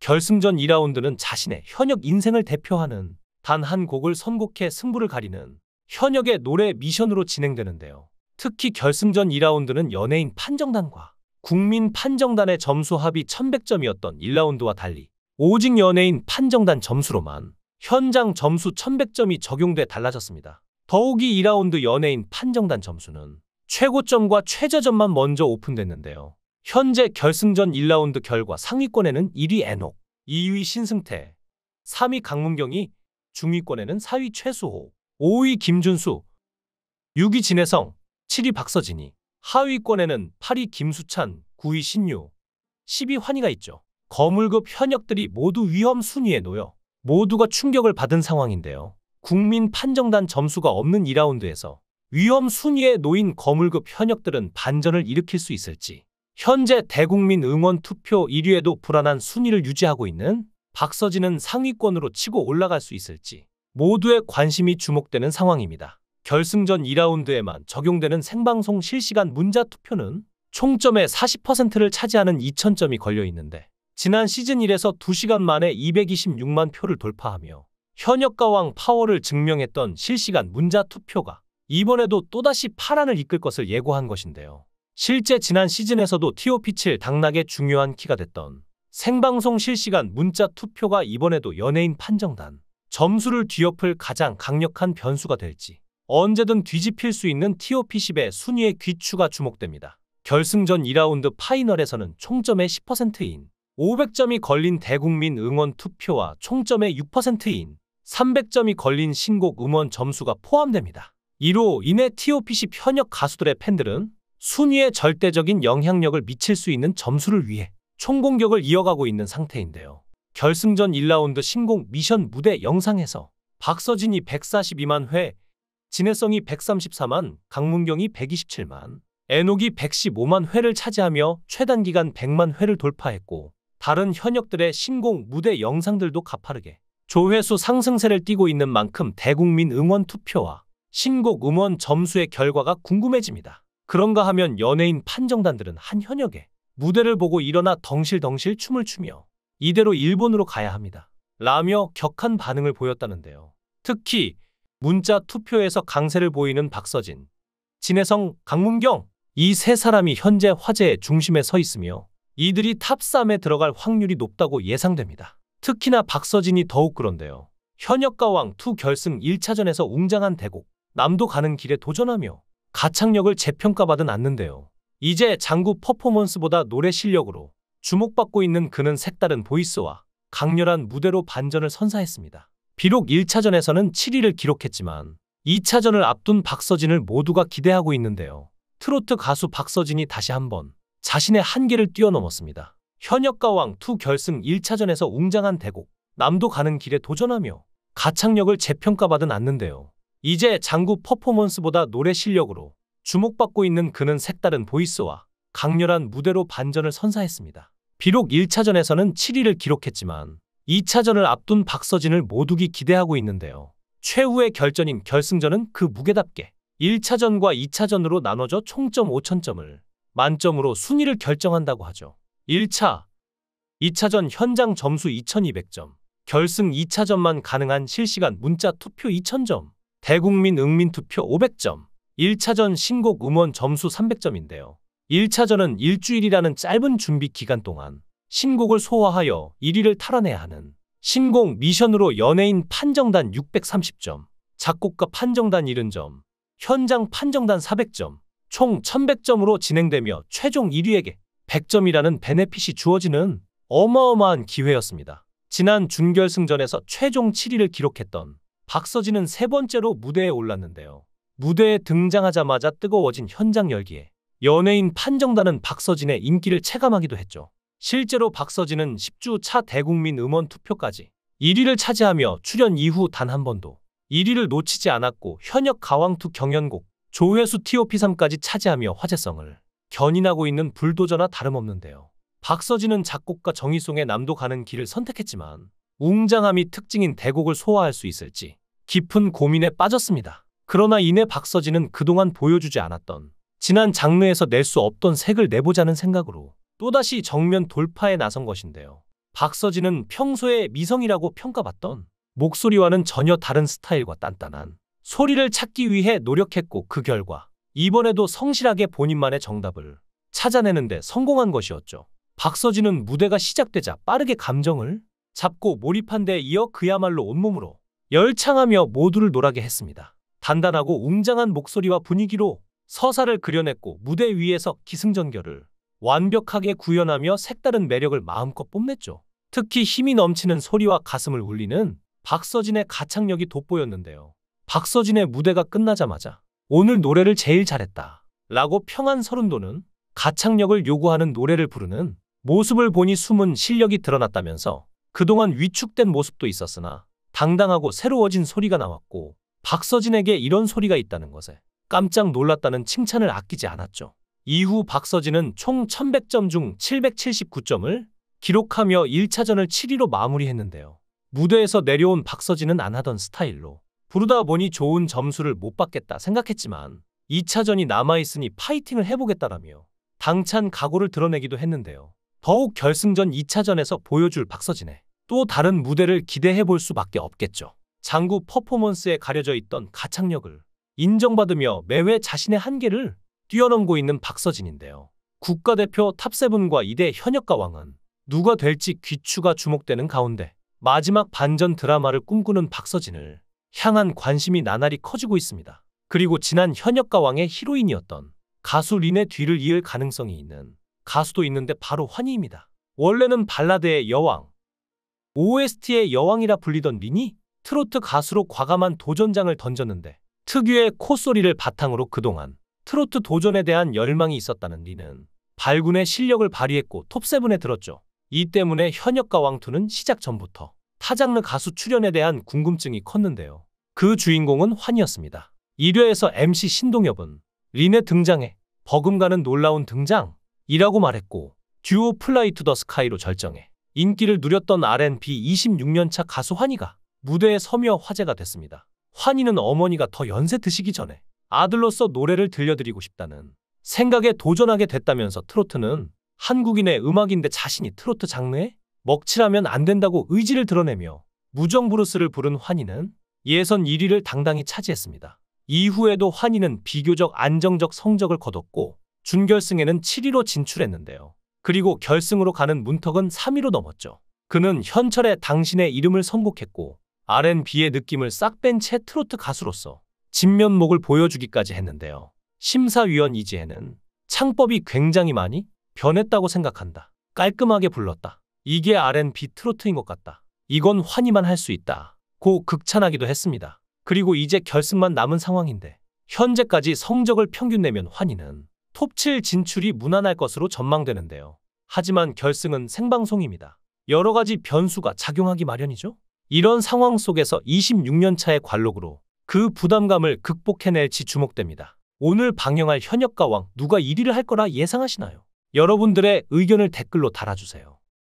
결승전 2라운드는 자신의 현역 인생을 대표하는 단 한 곡을 선곡해 승부를 가리는 현역의 노래 미션으로 진행되는데요. 특히 결승전 2라운드는 연예인 판정단과 국민 판정단의 점수 합이 1100점이었던 1라운드와 달리 오직 연예인 판정단 점수로만 현장 점수 1100점이 적용돼 달라졌습니다. 더욱이 2라운드 연예인 판정단 점수는 최고점과 최저점만 먼저 오픈됐는데요. 현재 결승전 1라운드 결과 상위권에는 1위 애녹, 2위 신승태, 3위 강문경이, 중위권에는 4위 최수호, 5위 김준수, 6위 진혜성, 7위 박서진이, 하위권에는 8위 김수찬, 9위 신유, 10위 환희가 있죠. 거물급 현역들이 모두 위험 순위에 놓여 모두가 충격을 받은 상황인데요. 국민 판정단 점수가 없는 2라운드에서 위험 순위에 놓인 거물급 현역들은 반전을 일으킬 수 있을지, 현재 대국민 응원 투표 1위에도 불안한 순위를 유지하고 있는 박서진은 상위권으로 치고 올라갈 수 있을지 모두의 관심이 주목되는 상황입니다. 결승전 2라운드에만 적용되는 생방송 실시간 문자 투표는 총점의 40%를 차지하는 2000점이 걸려 있는데, 지난 시즌 1에서 2시간 만에 226만 표를 돌파하며 현역 가왕 파워를 증명했던 실시간 문자 투표가 이번에도 또다시 파란을 이끌 것을 예고한 것인데요. 실제 지난 시즌에서도 TOP7 당락의 중요한 키가 됐던 생방송 실시간 문자 투표가 이번에도 연예인 판정단 점수를 뒤엎을 가장 강력한 변수가 될지, 언제든 뒤집힐 수 있는 TOP10의 순위의 귀추가 주목됩니다. 결승전 2라운드 파이널에서는 총점의 10%인 500점이 걸린 대국민 응원 투표와 총점의 6%인 300점이 걸린 신곡 음원 점수가 포함됩니다. 이로 인해 TOP10 현역 가수들의 팬들은 순위에 절대적인 영향력을 미칠 수 있는 점수를 위해 총공격을 이어가고 있는 상태인데요. 결승전 1라운드 신곡 미션 무대 영상에서 박서진이 142만 회, 진혜성이 134만, 강문경이 127만, 애녹이 115만 회를 차지하며 최단기간 100만 회를 돌파했고, 다른 현역들의 신곡 무대 영상들도 가파르게 조회수 상승세를 띠고 있는 만큼 대국민 응원 투표와 신곡 음원 점수의 결과가 궁금해집니다. 그런가 하면 연예인 판정단들은 한 현역의 무대를 보고 일어나 덩실덩실 춤을 추며 이대로 일본으로 가야 합니다 라며 격한 반응을 보였다는데요. 특히 문자 투표에서 강세를 보이는 박서진, 진혜성, 강문경, 이 세 사람이 현재 화제의 중심에 서 있으며 이들이 탑3에 들어갈 확률이 높다고 예상됩니다. 특히나 박서진이 더욱 그런데요. 현역 가왕 2 결승 1차전에서 웅장한 대곡 남도 가는 길에 도전하며 가창력을 재평가받은 않는데요. 이제 장구 퍼포먼스보다 노래 실력으로 주목받고 있는 그는 색다른 보이스와 강렬한 무대로 반전을 선사했습니다. 비록 1차전에서는 7위를 기록했지만 2차전을 앞둔 박서진을 모두가 기대하고 있는데요. 트로트 가수 박서진이 다시 한번 자신의 한계를 뛰어넘었습니다. 현역 가왕 2 결승 1차전에서 웅장한 대곡 남도 가는 길에 도전하며 가창력을 재평가받은 않는데요. 이제 장구 퍼포먼스보다 노래 실력으로 주목받고 있는 그는 색다른 보이스와 강렬한 무대로 반전을 선사했습니다. 비록 1차전에서는 7위를 기록했지만 2차전을 앞둔 박서진을 모두가 기대하고 있는데요. 최후의 결전인 결승전은 그 무게답게 1차전과 2차전으로 나눠져 총점 5000점을 만점으로 순위를 결정한다고 하죠. 1차, 2차전 현장 점수 2200점, 결승 2차전만 가능한 실시간 문자 투표 2000점, 대국민 응민 투표 500점, 1차전 신곡 음원 점수 300점인데요. 1차전은 일주일이라는 짧은 준비 기간 동안 신곡을 소화하여 1위를 탈환해야 하는 신곡 미션으로 연예인 판정단 630점, 작곡가 판정단 70점, 현장 판정단 400점, 총 1100점으로 진행되며 최종 1위에게 100점이라는 베네핏이 주어지는 어마어마한 기회였습니다. 지난 준결승전에서 최종 7위를 기록했던 박서진은 세 번째로 무대에 올랐는데요. 무대에 등장하자마자 뜨거워진 현장 열기에 연예인 판정단은 박서진의 인기를 체감하기도 했죠. 실제로 박서진은 10주 차 대국민 음원 투표까지 1위를 차지하며 출연 이후 단 한 번도 1위를 놓치지 않았고 현역 가왕2 경연곡 조회수 TOP3까지 차지하며 화제성을 견인하고 있는 불도저나 다름없는데요. 박서진은 작곡가 정희송의 남도 가는 길을 선택했지만 웅장함이 특징인 대곡을 소화할 수 있을지 깊은 고민에 빠졌습니다. 그러나 이내 박서진은 그동안 보여주지 않았던 지난 장르에서 낼 수 없던 색을 내보자는 생각으로 또다시 정면 돌파에 나선 것인데요. 박서진은 평소에 미성이라고 평가받던 목소리와는 전혀 다른 스타일과 단단한 소리를 찾기 위해 노력했고 그 결과 이번에도 성실하게 본인만의 정답을 찾아내는데 성공한 것이었죠. 박서진은 무대가 시작되자 빠르게 감정을 잡고 몰입한 데 이어 그야말로 온몸으로 열창하며 모두를 놀라게 했습니다. 단단하고 웅장한 목소리와 분위기로 서사를 그려냈고 무대 위에서 기승전결을 완벽하게 구현하며 색다른 매력을 마음껏 뽐냈죠. 특히 힘이 넘치는 소리와 가슴을 울리는 박서진의 가창력이 돋보였는데요. 박서진의 무대가 끝나자마자 오늘 노래를 제일 잘했다 라고 평한 서른도는 가창력을 요구하는 노래를 부르는 모습을 보니 숨은 실력이 드러났다면서 그동안 위축된 모습도 있었으나 당당하고 새로워진 소리가 나왔고 박서진에게 이런 소리가 있다는 것에 깜짝 놀랐다는 칭찬을 아끼지 않았죠. 이후 박서진은 총 1100점 중 779점을 기록하며 1차전을 7위로 마무리했는데요. 무대에서 내려온 박서진은 안 하던 스타일로 부르다 보니 좋은 점수를 못 받겠다 생각했지만 2차전이 남아있으니 파이팅을 해보겠다라며 당찬 각오를 드러내기도 했는데요. 더욱 결승전 2차전에서 보여줄 박서진의 또 다른 무대를 기대해볼 수밖에 없겠죠. 장구 퍼포먼스에 가려져 있던 가창력을 인정받으며 매회 자신의 한계를 뛰어넘고 있는 박서진인데요. 국가대표 탑7과 2대 현역가왕은 누가 될지 귀추가 주목되는 가운데 마지막 반전 드라마를 꿈꾸는 박서진을 향한 관심이 나날이 커지고 있습니다. 그리고 지난 현역가왕의 히로인이었던 가수 린의 뒤를 이을 가능성이 있는 가수도 있는데 바로 환희입니다. 원래는 발라드의 여왕, OST의 여왕이라 불리던 린이 트로트 가수로 과감한 도전장을 던졌는데 특유의 콧소리를 바탕으로 그동안 트로트 도전에 대한 열망이 있었다는 린은 발군의 실력을 발휘했고 톱7에 들었죠. 이 때문에 현역가왕2는 시작 전부터 타장르 가수 출연에 대한 궁금증이 컸는데요. 그 주인공은 환희였습니다. 1회에서 MC 신동엽은 린의 등장에 버금가는 놀라운 등장이라고 말했고 듀오 플라이 투 더 스카이로 절정해 인기를 누렸던 R&B 26년차 가수 환희가 무대에 서며 화제가 됐습니다. 환희는 어머니가 더 연세 드시기 전에 아들로서 노래를 들려드리고 싶다는 생각에 도전하게 됐다면서 트로트는 한국인의 음악인데 자신이 트로트 장르에 먹칠하면 안 된다고 의지를 드러내며 무정부르스를 부른 환희는 예선 1위를 당당히 차지했습니다. 이후에도 환희는 비교적 안정적 성적을 거뒀고 준결승에는 7위로 진출했는데요. 그리고 결승으로 가는 문턱은 3위로 넘었죠. 그는 현철의 당신의 이름을 선곡했고 R&B의 느낌을 싹 뺀 채 트로트 가수로서 진면목을 보여주기까지 했는데요. 심사위원 이지혜는 창법이 굉장히 많이 변했다고 생각한다. 깔끔하게 불렀다. 이게 R&B 트로트인 것 같다. 이건 환희만 할 수 있다. 고 극찬하기도 했습니다. 그리고 이제 결승만 남은 상황인데 현재까지 성적을 평균 내면 환희는 톱7 진출이 무난할 것으로 전망되는데요. 하지만 결승은 생방송입니다. 여러 가지 변수가 작용하기 마련이죠. 이런 상황 속에서 26년 차의 관록으로 그 부담감을 극복해낼지 주목됩니다. 오늘 방영할 현역가왕 누가 1위를 할 거라 예상하시나요? 여러분들의 의견을 댓글로 달아주세요.